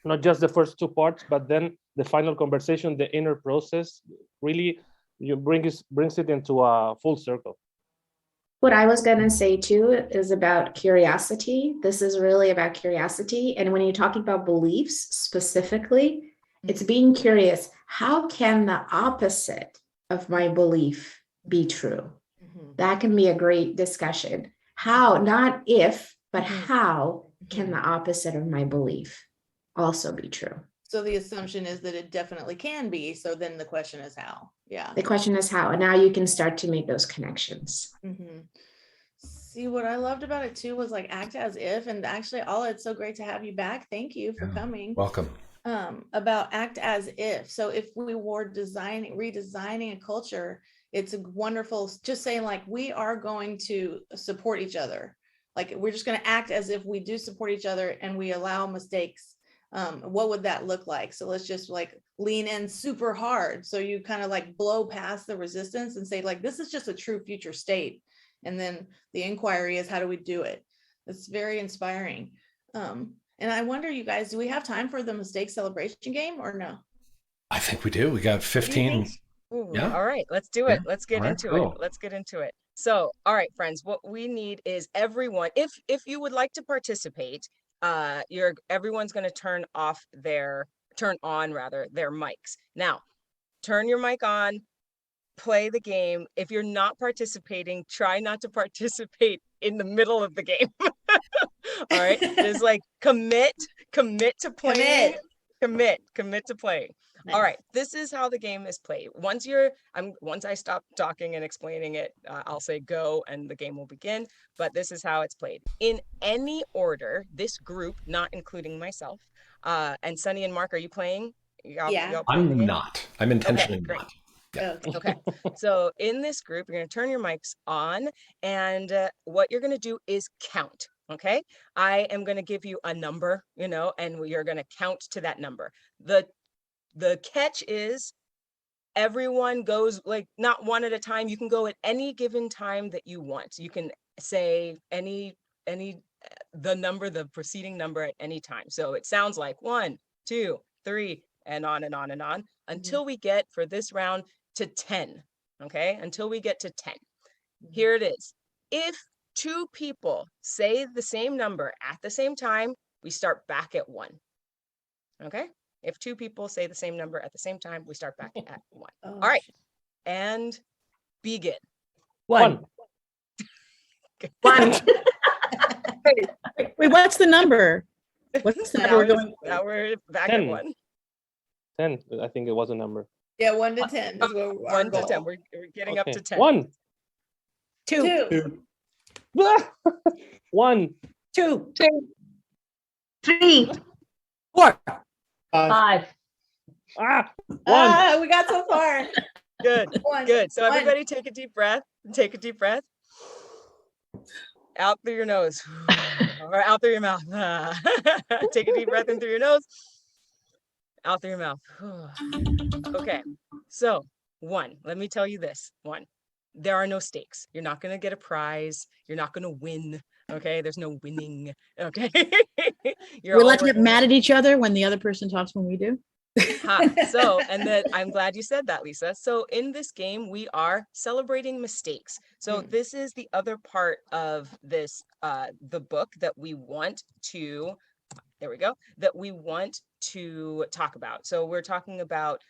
Not just the first two parts, but then the final conversation, the inner process, really brings it into a full circle. What I was going to say too is about curiosity. This is really about curiosity. And when you're talking about beliefs specifically, it's being curious. How can the opposite of my belief be true? That can be a great discussion. How, not if, but how can the opposite of my belief also be true? So the assumption is that it definitely can be. So then the question is how. Yeah. The question is how. And now you can start to make those connections. See, what I loved about it too was like act as if, and actually, it's so great to have you back. Thank you for coming. Welcome. About act as if. So if we were redesigning a culture, it's a wonderful, just saying like, we are going to support each other. Like, we're just going to act as if we do support each other and we allow mistakes. What would that look like? So let's just like lean in super hard. So you kind of like blow past the resistance and say like, this is just a true future state. And then the inquiry is, how do we do it? It's very inspiring. And I wonder, you guys, do we have time for the mistake celebration game or no? I think we do. We got 15. Ooh, yeah. All right, let's do it. Let's get into it. Let's get into it. So, all right, friends, what we need is everyone, if you would like to participate, everyone's going to turn on their mics. Now, turn your mic on, play the game. If you're not participating, try not to participate in the middle of the game. All right, just like commit to playing. Commit to playing. Nice. All right, this is how the game is played. Once I stop talking and explaining it, I'll say go and the game will begin. But this is how it's played. In any order, this group, not including myself, and Sunny and Mark, are you playing? Y'all I'm not. I'm intentionally not. Yeah. Okay. So in this group, you're going to turn your mics on, and what you're going to do is count. Okay, I am going to give you a number, and you're going to count to that number. The catch is everyone goes like not one at a time. You can go at any given time that you want. You can say the preceding number at any time. So it sounds like 1, 2, 3, and on and on and on until we get, for this round, to 10. Okay, until we get to 10. Here it is. If 2 people say the same number at the same time, we start back at 1. Okay, if 2 people say the same number at the same time, we start back at 1. Oh, All right, and begin. 1. 1. Wait, what's the number? What's the number we're going? Now we're back 10. at 1. 10, I think it was a number. Yeah, 1 to 10 is what our 1 to 10. goal. We're getting up to 10. 1. 2. 1. 2. 3. 4. 5. 1. We got so far. Good. One. Good. So One. everybody take a deep breath. Take a deep breath. Out through your nose. Or out through your mouth. Take a deep breath in through your nose. Out through your mouth. Okay. So 1, let me tell you this. 1, there are no stakes. You're not going to get a prize. You're not going to win. Okay. There's no winning. Okay. We're allowed to get mad at each other when the other person talks when we do. So, and then I'm glad you said that, Lisa. So in this game, we are celebrating mistakes. So this is the other part of this, the book that we want to, there we go, that we want to talk about. So we're talking about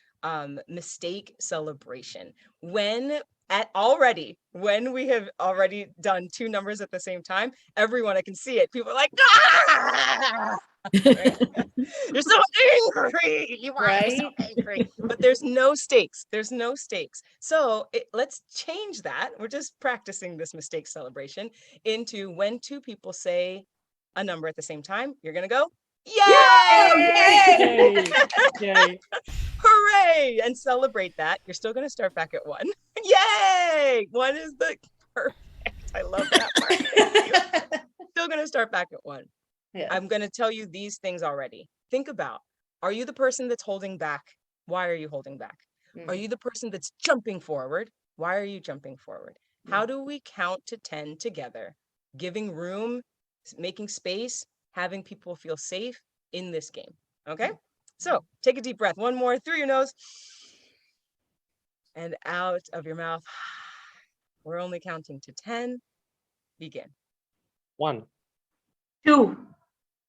mistake celebration. When we have already done 2 numbers at the same time, everyone, I can see it. People are like, ah! You're so angry. You are so angry. But there's no stakes. There's no stakes. So let's change that. We're just practicing this mistake celebration into when 2 people say a number at the same time, you're going to go, yay! Yay! Yay! Hooray! And celebrate that. You're still going to start back at 1. Yay! 1 is the perfect. I love that part. Still going to start back at 1. Yes. I'm going to tell you these things already. Think about, are you the person that's holding back? Why are you holding back? Are you the person that's jumping forward? Why are you jumping forward? How do we count to 10 together? Giving room, making space, having people feel safe in this game. Okay? So take a deep breath. 1 more through your nose and out of your mouth. We're only counting to 10. Begin. 1. 2.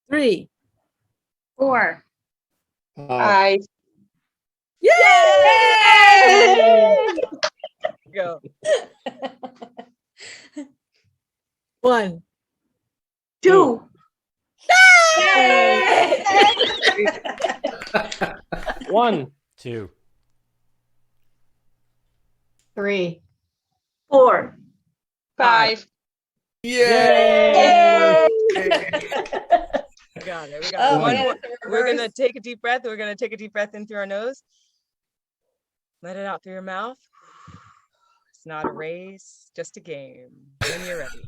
3. 4. 5. Yay! Go. 1. 2. 1. 2. 3. 4. 5. Yay! We got it. We got Oh, it. One yeah, more. it's a We're going to reverse. take a deep breath. We're going to take a deep breath in through our nose. Let it out through your mouth. It's not a race, just a game. When you're ready.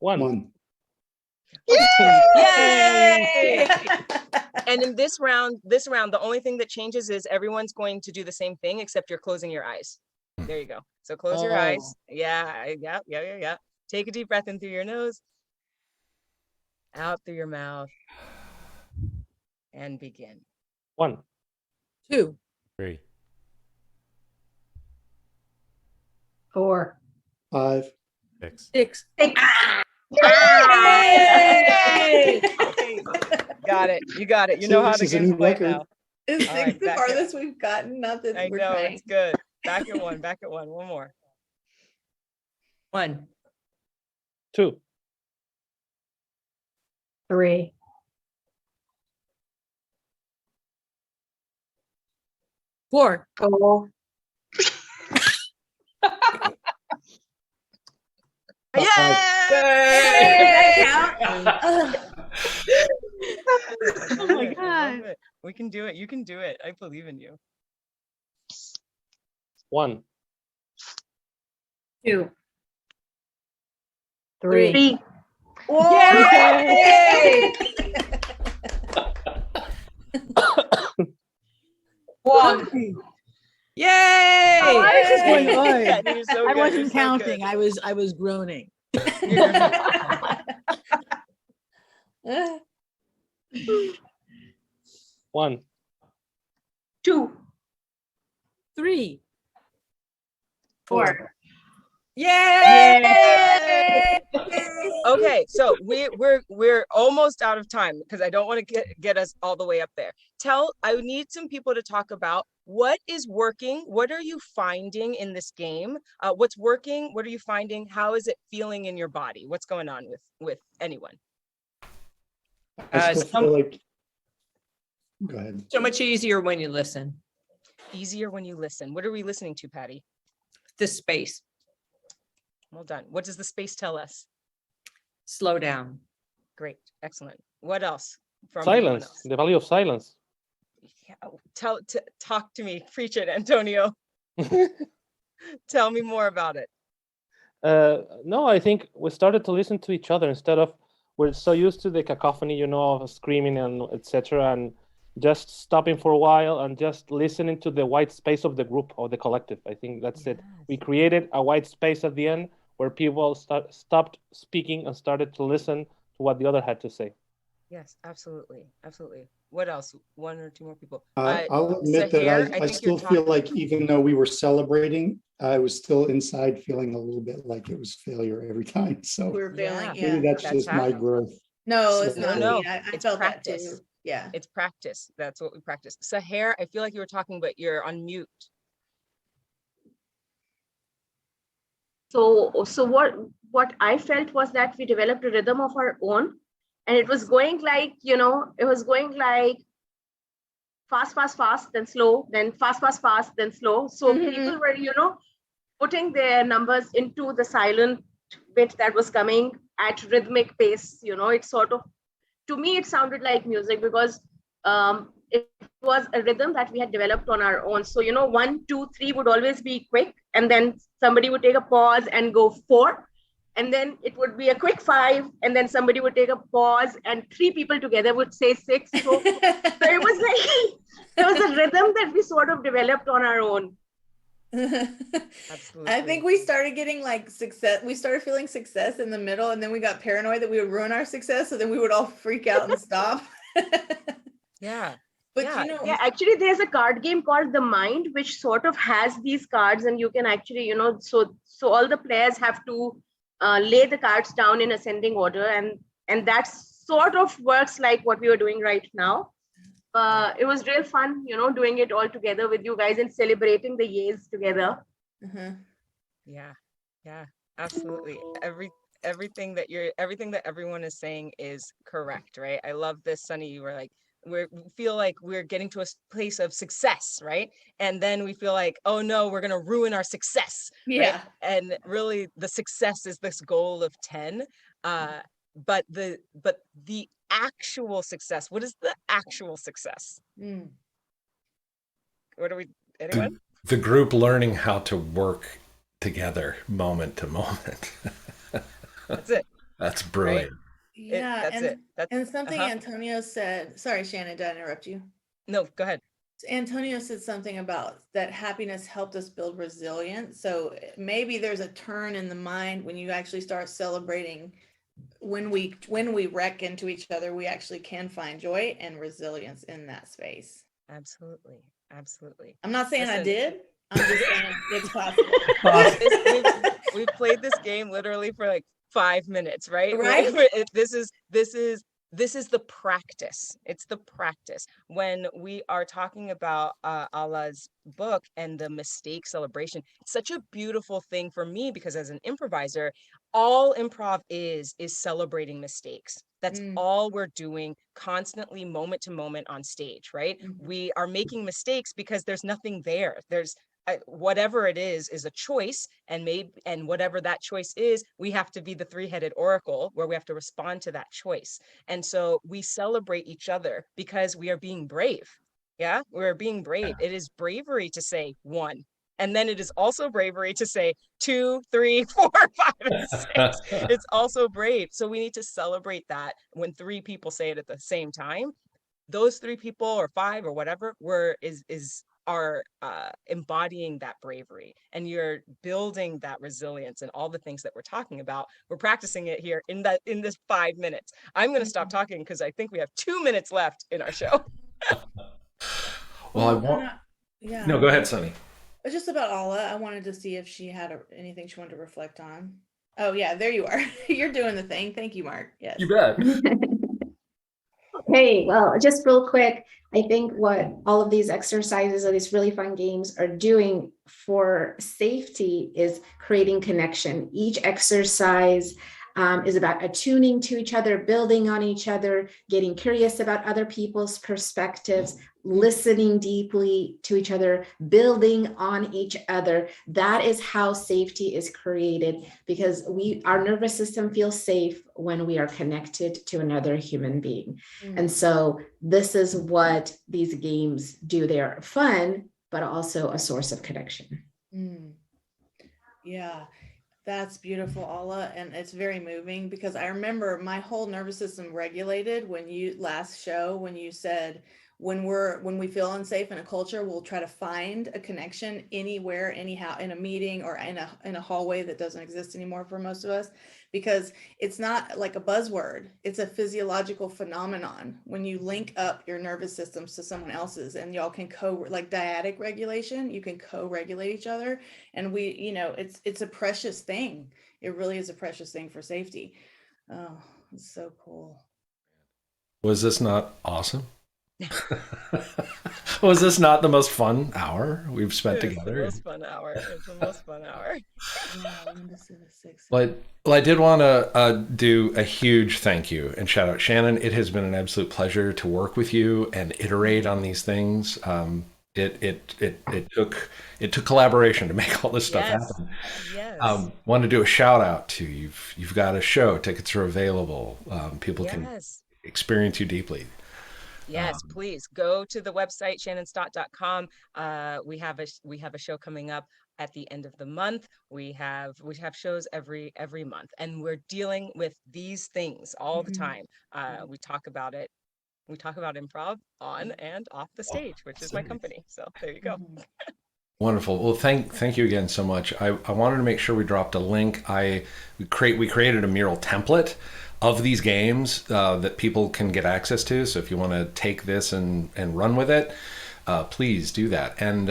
1. Yay! And in this round, the only thing that changes is everyone's going to do the same thing, except you're closing your eyes. There you go. So close your eyes. Yeah. Take a deep breath in through your nose, out through your mouth, and begin. 1. 2. 3. 4. 5. 6. 6. Yay! Got it. You got it. You know how the This is a game's new played record. now. Is All 6 right, the back at- farthest we've gotten? Not that I we're know, trying. it's good. Back at 1. Back at 1. One more. 1. 2. 3. 4. 4. Yay! Oh my God. We can do it. You can do it. I believe in you. 1. 2. 3. 3. Yay! 1. Yay! I was just going, Yay! "Oi." Yeah, you're so I good, you're wasn't so counting. good. I was groaning. One. 2. 3. 4. Yay! Okay, so we're almost out of time because I don't want to get us all the way up there. I need some people to talk about what is working, what are you finding in this game? What's working, what are you finding? How is it feeling in your body? What's going on with anyone? I still feel like, go ahead. So much easier when you listen. Easier when you listen. What are we listening to, Patty? The space. Well done. What does the space tell us? Slow down. Great, excellent. What else? From Silence, else? the value of silence. Yeah, talk to me. Preach it, Antonio. Tell me more about it. No, I think we started to listen to each other instead of, we're so used to the cacophony, of screaming and etc. And just stopping for a while and just listening to the white space of the group or the collective. I think that's it. We created a white space at the end where people stopped speaking and started to listen to what the other had to say. Yes, absolutely. Absolutely. What else? 1 or 2 more people. I'll admit Sahir, that I still feel like even though we were celebrating, I was still inside feeling a little bit like it was failure every time. So We're failing. Yeah. maybe that's just my growth. No, it's not. No, I it's felt practice. that too. Yeah. It's practice. That's what we practice. Sahir, I feel like you were talking, but you're on mute. So what I felt was that we developed a rhythm of our own, and it was going like, it was going like fast, fast, fast, then slow, then fast, fast, fast, then slow. So people were, putting their numbers into the silent bit that was coming at rhythmic pace. It sort of, to me, it sounded like music because it was a rhythm that we had developed on our own. So, 1, 2, 3 would always be quick, and then somebody would take a pause and go 4. And then it would be a quick 5, and then somebody would take a pause, and 3 people together would say 6. So it was like, there was a rhythm that we sort of developed on our own. Absolutely. I think we started getting like success. We started feeling success in the middle, and then we got paranoid that we would ruin our success. So then we would all freak out and stop. Yeah. But yeah, actually there's a card game called The Mind, which sort of has these cards, and you can actually, so all the players have to lay the cards down in ascending order, and that sort of works like what we were doing right now. It was real fun, doing it all together with you guys and celebrating the years together. Yeah, absolutely. Everything that everyone is saying is correct, right? I love this, Sunny. You were like, we feel like we're getting to a place of success, right? And then we feel like, oh no, we're gonna ruin our success. Yeah. Right? And really the success is this goal of 10. But the actual success, what is the actual success? What are we, anyone? The group learning how to work together moment to moment. That's it. That's brilliant. Right? Yeah, That's it. And something Antonio said, sorry, Shannon, did I interrupt you? No, go ahead. Antonio said something about that happiness helped us build resilience. So maybe there's a turn in the mind when you actually start celebrating. When we wreck into each other, we actually can find joy and resilience in that space. Absolutely. I'm not saying I did. I'm just saying it's possible. We've played this game literally for like 5 minutes, right? Right. This is the practice. It's the practice. When we are talking about Allah's book and the mistake celebration, it's such a beautiful thing for me because as an improviser, all improv is celebrating mistakes. That's all we're doing constantly, moment to moment on stage, right? We are making mistakes because there's nothing there. There's whatever it is a choice, and whatever that choice is, we have to be the 3-headed oracle where we have to respond to that choice. And so we celebrate each other because we are being brave. Yeah, we're being brave. It is bravery to say 1 And then it is also bravery to say 2, 3, 4, 5, and 6. It's also brave. So we need to celebrate that when 3 people say it at the same time. Those 3 people or 5 or whatever are embodying that bravery, and you're building that resilience and all the things that we're talking about. We're practicing it here in this 5 minutes. I'm going to stop talking because I think we have 2 minutes left in our show. Well, yeah. No, go ahead, Sunny. Just about Alla, I wanted to see if she had anything she wanted to reflect on. Oh yeah, there you are. You're doing the thing. Thank you, Mark. Yes. You bet. Hey, well, just real quick, I think what all of these exercises or these really fun games are doing for safety is creating connection. Each exercise is about attuning to each other, building on each other, getting curious about other people's perspectives, listening deeply to each other, building on each other. That is how safety is created, because our nervous system feels safe when we are connected to another human being. And so this is what these games do. They are fun, but also a source of connection. Yeah. That's beautiful, Alla, and it's very moving, because I remember my whole nervous system regulated when you said when we feel unsafe in a culture, we'll try to find a connection anywhere, anyhow, in a meeting or in a hallway that doesn't exist anymore for most of us, because it's not like a buzzword. It's a physiological phenomenon when you link up your nervous systems to someone else's, and y'all can like dyadic regulation, you can co-regulate each other. And it's a precious thing. It really is a precious thing for safety. Oh, it's so cool. Was this not awesome? Was this not the most fun hour we've spent together? The most fun hour. It's the most fun hour. Well, I did want to do a huge thank you and shout out Shannon. It has been an absolute pleasure to work with you and iterate on these things. It took collaboration to make all this stuff happen. Yes. Want to do a shout out to you've got a show. Tickets are available. People can experience you deeply. Yes, please go to the website shannonstott.com. We have a show coming up at the end of the month. We have shows every month, and we're dealing with these things all the time. We talk about it. We talk about improv on and off the stage, which is my company. So there you go. Wonderful. Well, thank you again so much. I wanted to make sure we dropped a link. We created a MURAL template of these games that people can get access to. So if you want to take this and run with it, please do that. And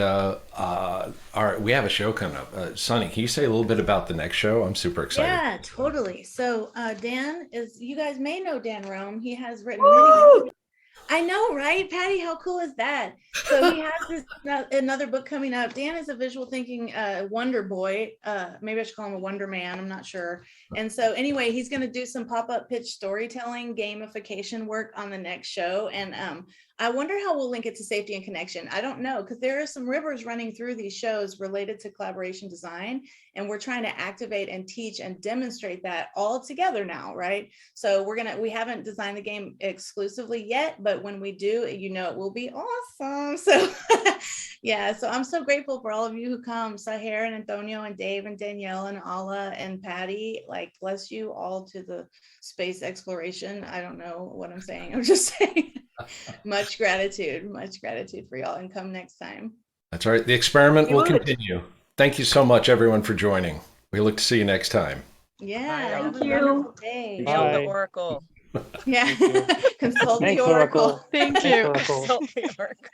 we have a show coming up. Sunny, can you say a little bit about the next show? I'm super excited. Yeah, totally. So you guys may know Dan Rome. He has written many. I know, right, Patty? How cool is that? So he has another book coming out. Dan is a visual thinking wonder boy. Maybe I should call him a wonder man. I'm not sure. And so anyway, he's going to do some pop-up pitch storytelling, gamification work on the next show. And I wonder how we'll link it to safety and connection. I don't know, because there are some rivers running through these shows related to collaboration design, and we're trying to activate and teach and demonstrate that all together now, right? So we haven't designed the game exclusively yet, but when we do, it will be awesome. So yeah, so I'm so grateful for all of you who come, Saher and Antonio and Dave and Danielle and Alla and Patty. Like, bless you all to the space exploration. I don't know what I'm saying. I'm just saying. Much gratitude for y'all, and come next time. That's right. The experiment will continue. Thank you so much, everyone, for joining. We look to see you next time. Yeah. Thank you. Nailed the Oracle. Yeah. Consult the Thanks, Oracle. Thank you. Consult the Oracle.